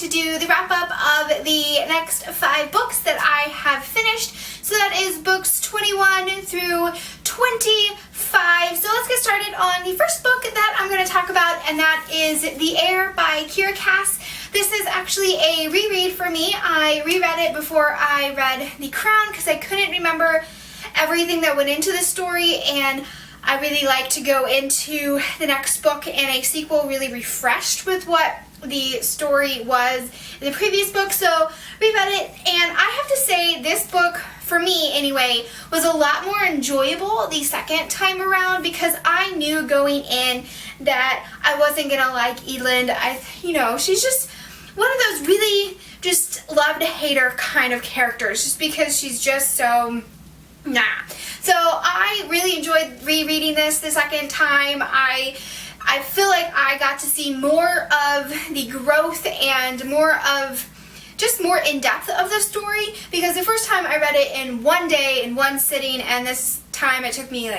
to do the wrap up of the next 5 books that I have finished. So that is books 21 through 25. So let's get started on the first book that I'm going to talk about, and that is The Heir by Kiera Cass. This is actually a reread for me. I reread it before I read The Crown because I couldn't remember everything that went into the story, and I really like to go into the next book and a sequel really refreshed with what the story was in the previous book. So reread it, and I have to say this book, for me anyway, was a lot more enjoyable the second time around because I knew going in that I wasn't gonna like Eland. She's just one of those really just love to hate her kind of characters just because she's just so nah. So I really enjoyed rereading this the second time. I feel like I got to see more of the growth and more in depth of the story, because the first time I read it in one day, in one sitting, and this time it took me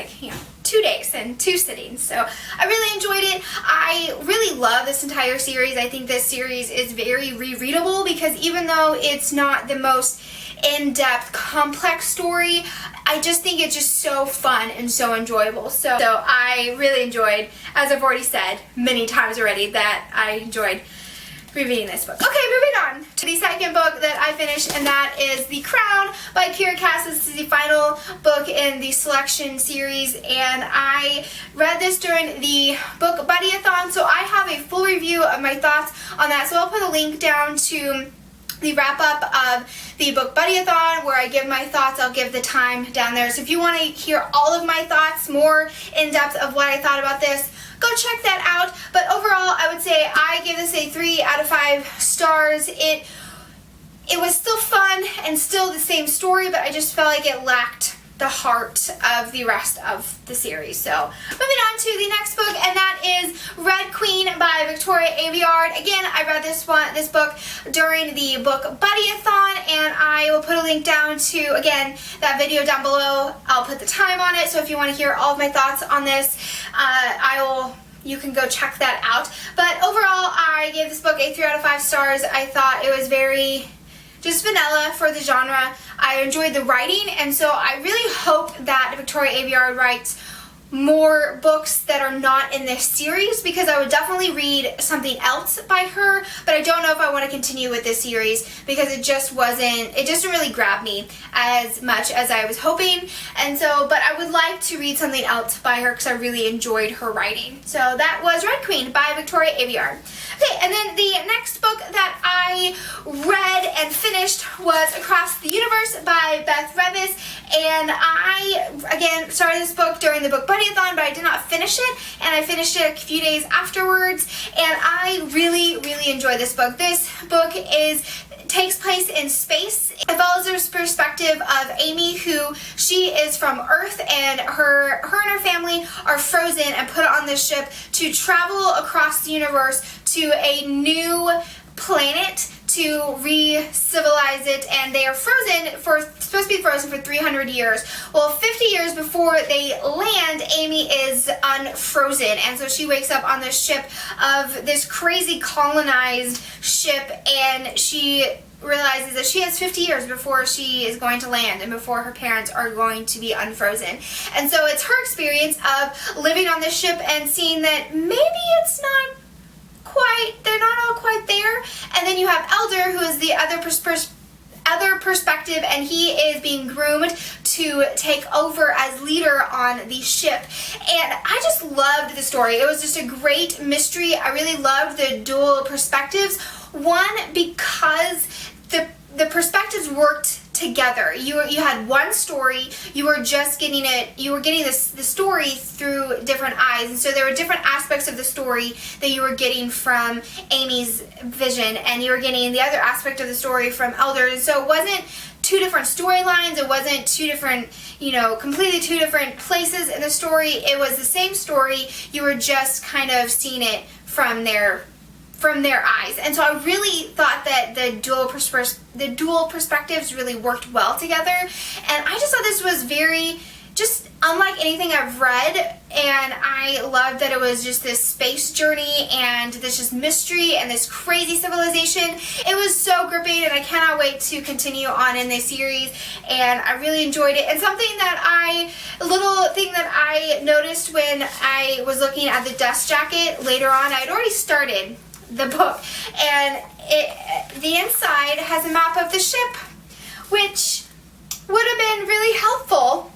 2 days and 2 sittings. So I really enjoyed it. I really love this entire series. I think this series is very rereadable because even though it's not the most in-depth, complex story, I just think it's just so fun and so enjoyable. So I really enjoyed, as I've already said many times already, that I enjoyed rereading this book. Okay, moving on to the second book that I finished, and that is The Crown by Kiera Cass. This is the final book in the selection series, and I read this during the book buddy-a-thon, so I have a full review of my thoughts on that. So I'll put a link down to the wrap-up of the book buddy-a-thon where I give my thoughts. I'll give the time down there. So if you want to hear all of my thoughts, more in-depth of what I thought about this, go check that out. But overall, I would say I give this a 3 out of 5 stars. It was still fun and still the same story, but I just felt like it lacked the heart of the rest of the series. So moving on to the next book, and that is Red Queen by Victoria Aveyard. Again, I read this book during the book buddy-a-thon, and I will put a link down to, again, that video down below. I'll put the time on it, so if you want to hear all of my thoughts on this, you can go check that out. But overall, I gave this book a 3 out of 5 stars. I thought it was very just vanilla for the genre. I enjoyed the writing, and so I really hope that Victoria Aveyard writes more books that are not in this series, because I would definitely read something else by her, but I don't know if I want to continue with this series because it didn't really grab me as much as I was hoping. And so, but I would like to read something else by her because I really enjoyed her writing. So that was Red Queen by Victoria Aveyard. Okay, and then the next book that I read and finished was Across the Universe by Beth Revis, and I, again, started this book during the book buddy-a-thon, but I did not finish it, and I finished it a few days afterwards, and I really, really enjoyed this book. This book takes place in space. It follows the perspective of Amy, who she is from Earth, and her and her family are frozen and put on this ship to travel across the universe to a new planet to re-civilize it, and they are supposed to be frozen for 300 years. Well, 50 years before they land, Amy is unfrozen, and so she wakes up on this ship of this crazy colonized ship, and she realizes that she has 50 years before she is going to land and before her parents are going to be unfrozen. And so it's her experience of living on this ship and seeing that maybe it's not they're not all quite there. And then you have Elder, who is the other perspective, and he is being groomed to take over as leader on the ship. And I just loved the story. It was just a great mystery. I really loved the dual perspectives. One, because the perspectives worked together. You had one story, you were getting the story through different eyes, and so there were different aspects of the story that you were getting from Amy's vision, and you were getting the other aspect of the story from Elder. And so it wasn't 2 different storylines, it wasn't 2 different, completely 2 different places in the story. It was the same story, you were just kind of seeing it from their eyes. And so I really thought that the dual perspectives really worked well together, and I just thought this was very just unlike anything I've read, and I loved that it was just this space journey and this just mystery and this crazy civilization. It was so gripping, and I cannot wait to continue on in this series, and I really enjoyed it. And a little thing that I noticed when I was looking at the dust jacket later on, I had already started the book, and the inside has a map of the ship, which would have been really helpful,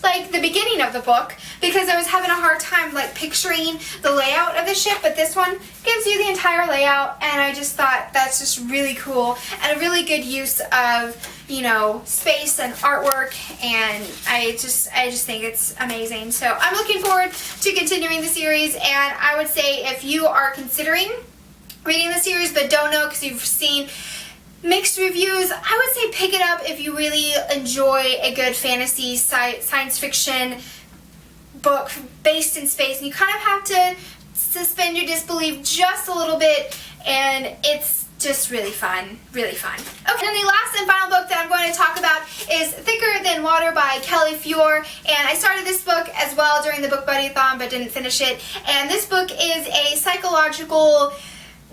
like the beginning of the book, because I was having a hard time like picturing the layout of the ship, but this one gives you the entire layout, and I just thought that's just really cool and a really good use of, you know, space and artwork, and I just think it's amazing. So I'm looking forward to continuing the series, and I would say if you are considering reading the series but don't know because you've seen mixed reviews, I would say pick it up if you really enjoy a good fantasy science fiction book based in space, and you kind of have to suspend your disbelief just a little bit, and it's just really fun, really fun. Okay, and the last and final book that I'm going to talk about is Thicker Than Water by Kelly Fior, and I started this book as well during the Book Buddy-a-thon but didn't finish it, and this book is a psychological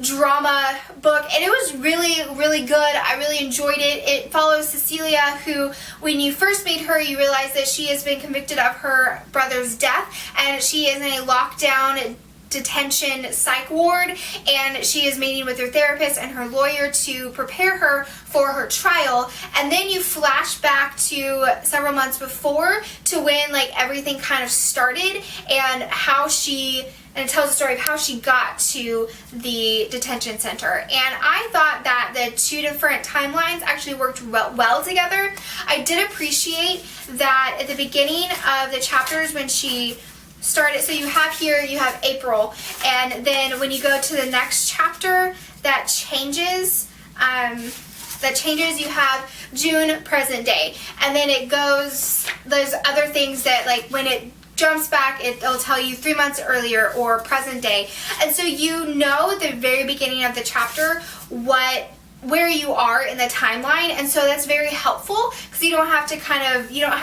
drama book, and it was really, really good. I really enjoyed it. It follows Cecilia, who, when you first meet her, you realize that she has been convicted of her brother's death, and she is in a lockdown detention psych ward, and she is meeting with her therapist and her lawyer to prepare her for her trial. And then you flash back to several months before to when like everything kind of started, and it tells the story of how she got to the detention center. And I thought that the two different timelines actually worked well together. I did appreciate that at the beginning of the chapters when she started, so you have April, and then when you go to the next chapter, that changes. You have June, present day, and then it goes, there's other things that, like, when it jumps back, it'll tell you 3 months earlier or present day. And so you know at the very beginning of the chapter where you are in the timeline, and so that's very helpful because you don't have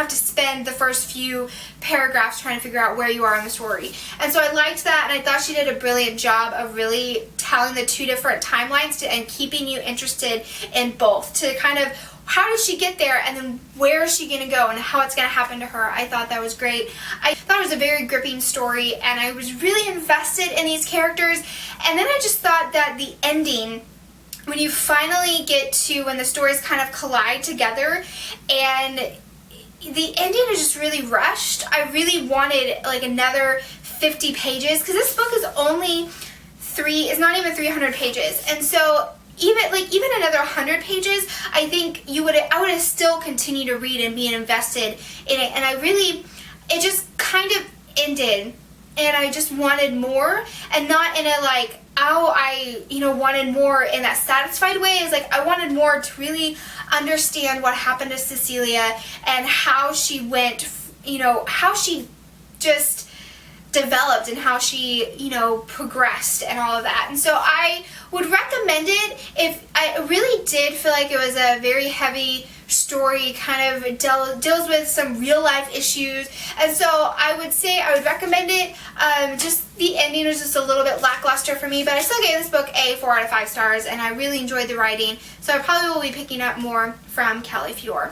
to spend the first few paragraphs trying to figure out where you are in the story. And so I liked that, and I thought she did a brilliant job of really telling the two different timelines and keeping you interested in both, to kind of how did she get there, and then where is she going to go, and how it's going to happen to her. I thought that was great. I thought it was a very gripping story, and I was really invested in these characters. And then I just thought that the ending, when you finally get to when the stories kind of collide together, and the ending is just really rushed. I really wanted like another 50 pages, because this book is not even 300 pages, and so even another 100 pages, I think I would have still continued to read and be invested in it. And it just kind of ended, and I just wanted more, and not in a like, I wanted more in that satisfied way. It's like I wanted more to really understand what happened to Cecilia and how she went, how she just developed and how she, progressed and all of that. And so I would recommend it if I really did feel like it was a very heavy story, kind of deals with some real life issues, and so I would recommend it. Just the ending was just a little bit lackluster for me, but I still gave this book a 4 out of 5 stars, and I really enjoyed the writing, so I probably will be picking up more from Kelly Fior.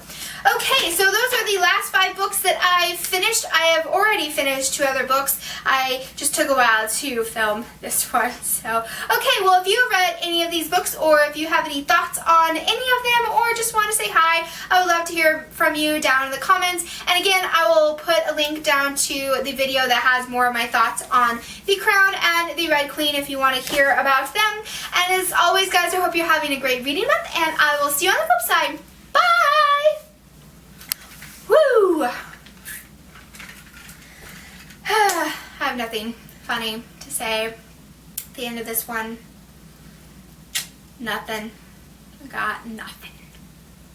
Okay, so those are the last 5 books that I finished. I have already finished 2 other books. I just took a while to film this one. So, okay, well, if you read any of these books, or if you have any thoughts on any of them, or just want to say hi, I would love to hear from you down in the comments. And again, I will put a link down to the video that has more of my thoughts on the Crown and the Red Queen if you want to hear about them. And as always, guys, I hope you're having a great reading month, and I will see you on the flip side. Bye! Woo! I have nothing funny to say at the end of this one. Nothing. I got nothing.